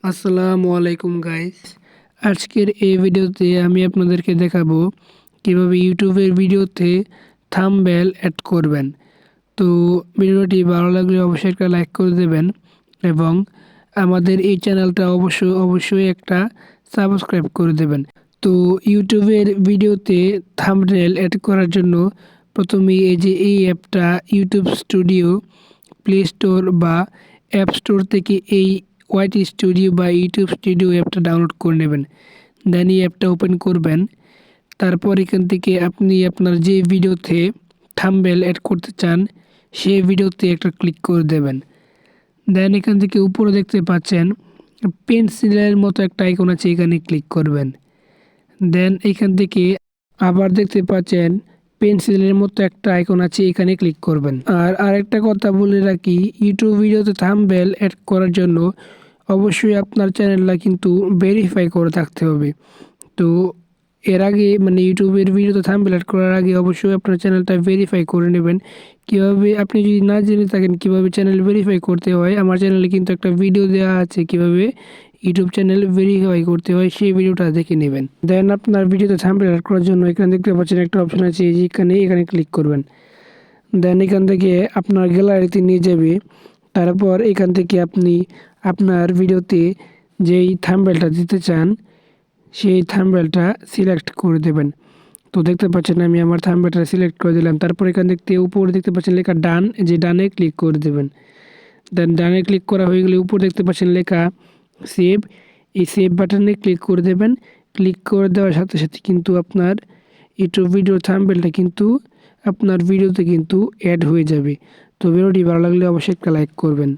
আসসালামু আলাইকুম গাইস। আজকের এই ভিডিওতে আমি আপনাদেরকে দেখাবো কিভাবে ইউটিউবের ভিডিওতে থাম্বনেল অ্যাড করবেন। তো ভিডিওটি ভালো লাগলে অবশ্যই একটা লাইক করে দেবেন এবং আমাদের এই চ্যানেলটা অবশ্যই একটা সাবস্ক্রাইব করে দেবেন। তো ইউটিউবের ভিডিওতে থাম্বনেল অ্যাড করার জন্য প্রথমেই এই অ্যাপটা ইউটিউব স্টুডিও প্লে স্টোর বা অ্যাপ স্টোর থেকে এই ওয়াইটি স্টুডিও বা ইউটিউব স্টুডিও অ্যাপটা ডাউনলোড করে নেবেন। দেন এই অ্যাপটা ওপেন করবেন। তারপর এখান থেকে আপনি আপনার যে ভিডিওতে থাম্বনেল অ্যাড করতে চান সেই ভিডিওতে একটা ক্লিক করে দেবেন। দেন এখান থেকে উপরে দেখতে পাচ্ছেন পেন্সিলের মতো একটা আইকন আছে, এখানে ক্লিক করবেন। দেন এখান থেকে আবার দেখতে পাচ্ছেন পেন্সিলের মতো একটা আইকন আছে, এখানে ক্লিক করবেন। আর আরেকটা কথা বলে রাখি, ইউটিউব ভিডিওতে থাম্বনেল অ্যাড করার জন্য অবশ্যই আপনার চ্যানেলটা কিন্তু ভেরিফাই করে থাকতে হবে। তো এর আগে ইউটিউবের ভিডিওতে থাম্বনেল অ্যাড করার আগে অবশ্যই আপনার চ্যানেলটা ভেরিফাই করে নেবেন। কীভাবে, আপনি যদি না জেনে থাকেন কীভাবে চ্যানেল ভেরিফাই করতে হয়, আমার চ্যানেলে কিন্তু একটা ভিডিও দেওয়া আছে কীভাবে ইউটিউব চ্যানেল ভেরিফাই করতে হয়, সেই ভিডিওটা দেখে নেবেন। দেন আপনার ভিডিওতে থাম্বনেল অ্যাড করার জন্য এখানে দেখতে পাচ্ছেন একটা অপশন আছে, এখানে ক্লিক করবেন। দেন এখান থেকে আপনার গ্যালারিতে নিয়ে যাবে। তারপর এখান থেকে আপনি আপনার ভিডিওতে যেই থাম্বনেলটা দিতে চান সেই থাম্বনেলটা সিলেক্ট করে দেবেন। তো দেখতে পাচ্ছেন আমি আমার থাম্বনেলটা সিলেক্ট করে দিলাম। তারপর এখান থেকে উপরে দেখতে পাচ্ছেন লেখা ডান, ডানে ক্লিক করে দেবেন। দেন ডানে ক্লিক করা হয়ে গেলে উপরে দেখতে পাচ্ছেন লেখা সেভ, এই সেভ বাটনে ক্লিক করে দেবেন। ক্লিক করে দেওয়ার সাথে সাথে কিন্তু আপনার ইউটিউব ভিডিওর থাম্বনেলটা কিন্তু আপনার ভিডিওতে কিন্তু অ্যাড হয়ে যাবে। তো ভিডিওটি ভালো লাগলে অবশ্যই একটা লাইক করবেন।